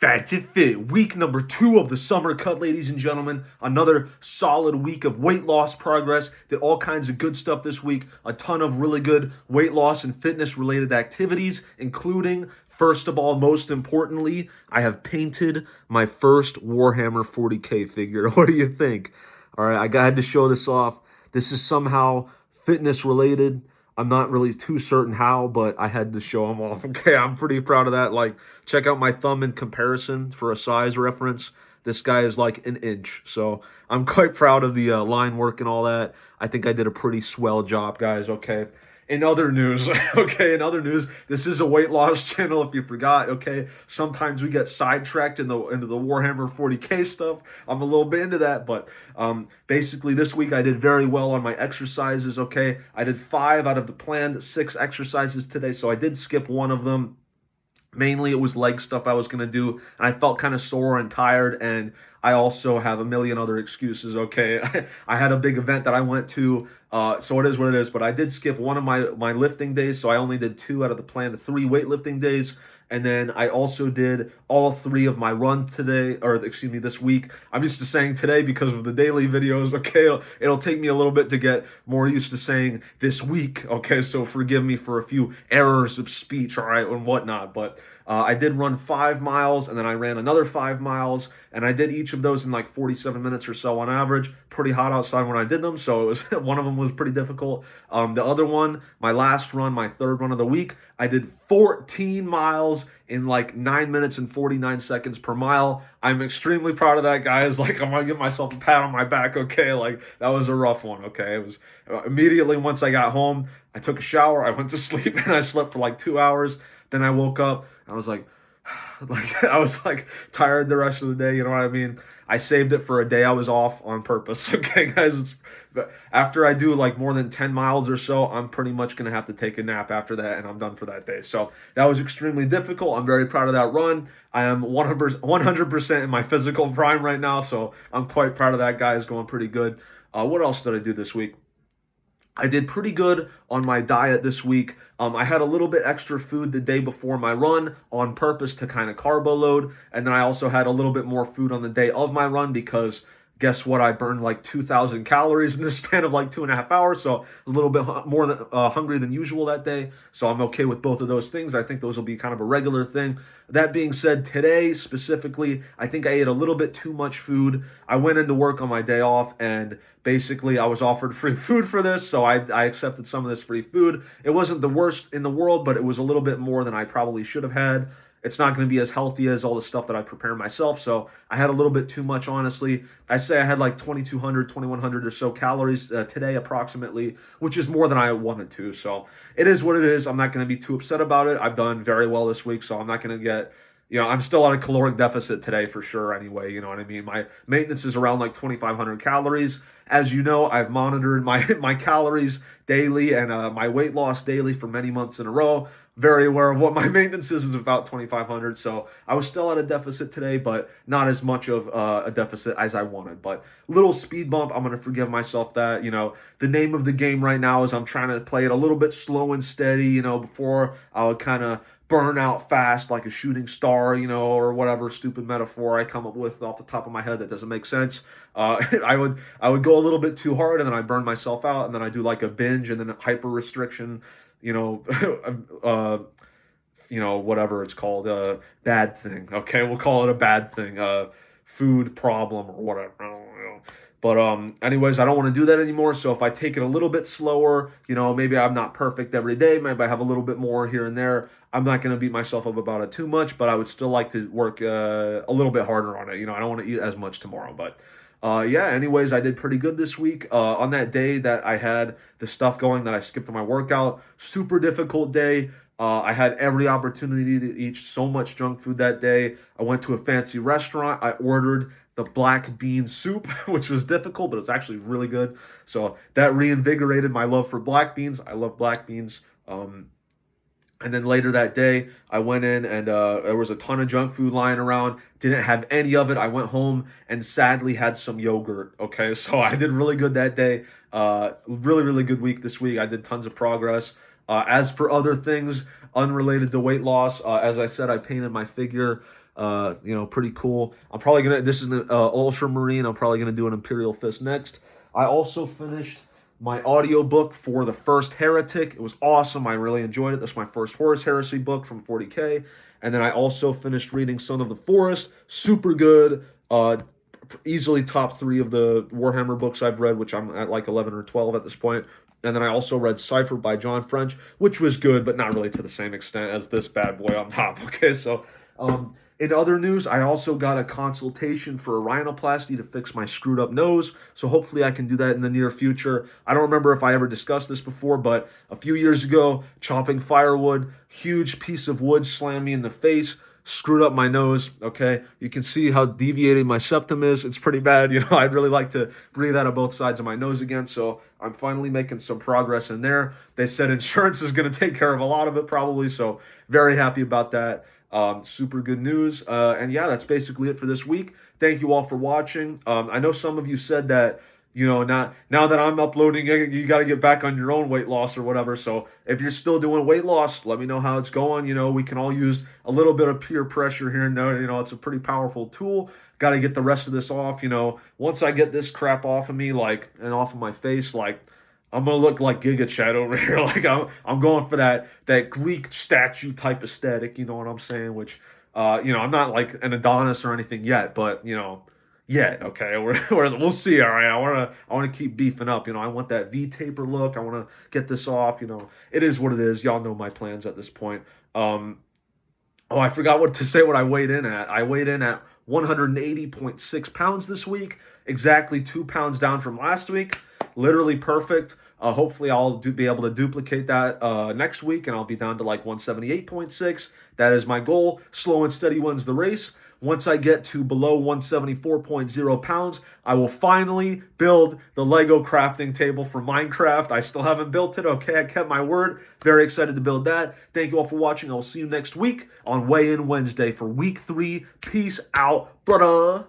Fat to Fit, week number 2 of the summer cut, ladies and gentlemen. Another solid week of weight loss progress. Did all kinds of good stuff this week. A ton of really good weight loss and fitness related activities, including, first of all, most importantly, I have painted my first Warhammer 40K figure. What do you think? All right, I had to show this off. This is somehow fitness related. I'm not really too certain how, but I had to show them off. Okay, I'm pretty proud of that. Like, check out my thumb in comparison for a size reference. This guy is like an inch. So I'm quite proud of the line work and all that. I think I did a pretty swell job, guys, okay? In other news, this is a weight loss channel if you forgot, okay? Sometimes we get sidetracked into the Warhammer 40K stuff. I'm a little bit into that, but basically this week I did very well on my exercises, okay? I did 5 out of the planned 6 exercises today, so I did skip one of them. Mainly, it was leg stuff I was going to do, and I felt kind of sore and tired, and I also have a million other excuses, okay? I had a big event that I went to, so it is what it is, but I did skip one of my lifting days, so I only did 2 out of the planned 3 weightlifting days, and then I also did all 3 of my runs today, or excuse me, this week. I'm used to saying today because of the daily videos, okay? It'll take me a little bit to get more used to saying this week, okay? So forgive me for a few errors of speech, all right, and whatnot, but I did run 5 miles, and then I ran another 5 miles, and I did each of those in like 47 minutes or so on average. Pretty hot outside when I did them, so it was one of them was pretty difficult. The other one, my last run, my 3rd run of the week, I did 14 miles in like 9 minutes and 49 seconds per mile. I'm extremely proud of that, guys. Like, I'm gonna give myself a pat on my back, okay? Like, that was a rough one, okay? It was immediately once I got home, I took a shower, I went to sleep, and I slept for like 2 hours. Then I woke up, I was like I was like tired the rest of the day, you know what I mean? I saved it for a day I was off on purpose, okay, guys? After I do like more than 10 miles or so, I'm pretty much going to have to take a nap after that, and I'm done for that day. So that was extremely difficult. I'm very proud of that run. I am 100% in my physical prime right now, so I'm quite proud of that, guys. Going pretty good. What else did I do this week? I did pretty good on my diet this week. I had a little bit extra food the day before my run on purpose to kind of carbo load. And then I also had a little bit more food on the day of my run because guess what? I burned like 2,000 calories in the span of like 2.5 hours. So a little bit more than, hungry than usual that day. So I'm okay with both of those things. I think those will be kind of a regular thing. That being said, today specifically, I think I ate a little bit too much food. I went into work on my day off and basically I was offered free food for this. So I accepted some of this free food. It wasn't the worst in the world, but it was a little bit more than I probably should have had. It's not going to be as healthy as all the stuff that I prepare myself. So I had a little bit too much, honestly. I say I had like 2,200, 2,100 or so calories today approximately, which is more than I wanted to. So it is what it is. I'm not going to be too upset about it. I've done very well this week, so I'm not going to get, I'm still at a caloric deficit today for sure anyway, you know what I mean? My maintenance is around like 2,500 calories. As you know, I've monitored my calories daily and my weight loss daily for many months in a row. Very aware of what my maintenance is about 2,500. So I was still at a deficit today, but not as much of a deficit as I wanted. But little speed bump, I'm going to forgive myself that. The name of the game right now is I'm trying to play it a little bit slow and steady, before I would kind of burn out fast like a shooting star, or whatever stupid metaphor I come up with off the top of my head that doesn't make sense. I would go a little bit too hard and then I burn myself out, and then I do like a binge and then a hyper restriction, whatever it's called, bad thing. Okay, we'll call it a bad thing, food problem or whatever. I don't know. But anyways, I don't want to do that anymore. So if I take it a little bit slower, maybe I'm not perfect every day. Maybe I have a little bit more here and there. I'm not going to beat myself up about it too much, but I would still like to work a little bit harder on it. I don't want to eat as much tomorrow, but anyways, I did pretty good this week. On that day that I had the stuff going that I skipped my workout, super difficult day. I had every opportunity to eat so much junk food that day. I went to a fancy restaurant. I ordered the black bean soup, which was difficult, but it's actually really good. So that reinvigorated my love for black beans. I love black beans. And then later that day, I went in and there was a ton of junk food lying around. Didn't have any of it. I went home and sadly had some yogurt. Okay, so I did really good that day. Really, really good week this week. I did tons of progress. As for other things unrelated to weight loss, as I said, I painted my figure. Pretty cool. I'm probably gonna. This is an Ultramarine. I'm probably gonna do an Imperial Fist next. I also finished my audiobook for The First Heretic. It was awesome. I really enjoyed it. That's my first Horus Heresy book from 40K. And then I also finished reading Son of the Forest. Super good. Easily top 3 of the Warhammer books I've read, which I'm at like 11 or 12 at this point. And then I also read Cypher by John French, which was good, but not really to the same extent as this bad boy on top. Okay, so in other news, I also got a consultation for a rhinoplasty to fix my screwed up nose. So hopefully I can do that in the near future. I don't remember if I ever discussed this before, but a few years ago, chopping firewood, huge piece of wood slammed me in the face, screwed up my nose. Okay, you can see how deviated my septum is. It's pretty bad. I'd really like to breathe out of both sides of my nose again. So I'm finally making some progress in there. They said insurance is going to take care of a lot of it probably. So very happy about that. Super good news. And yeah, that's basically it for this week. Thank you all for watching. I know some of you said that, now that I'm uploading, you got to get back on your own weight loss or whatever. So if you're still doing weight loss, let me know how it's going. We can all use a little bit of peer pressure here and there. It's a pretty powerful tool. Got to get the rest of this off. Once I get this crap off of me, and off of my face, I'm gonna look like Giga Chad over here. I'm going for that Greek statue type aesthetic. You know what I'm saying? Which, I'm not like an Adonis or anything yet, but yet. Okay, we'll see. All right, I wanna keep beefing up. I want that V taper look. I want to get this off. It is what it is. Y'all know my plans at this point. Oh, I forgot what I weighed in at. I weighed in at 180.6 pounds this week, exactly 2 pounds down from last week. Literally perfect. Hopefully I'll be able to duplicate that next week, and I'll be down to like 178.6. That is my goal. Slow and steady wins the race. Once I get to below 174.0 pounds, I will finally build the Lego crafting table for Minecraft. I still haven't built it. Okay, I kept my word. Very excited to build that. Thank you all for watching. I will see you next week on Weigh In Wednesday for week 3. Peace out, brother.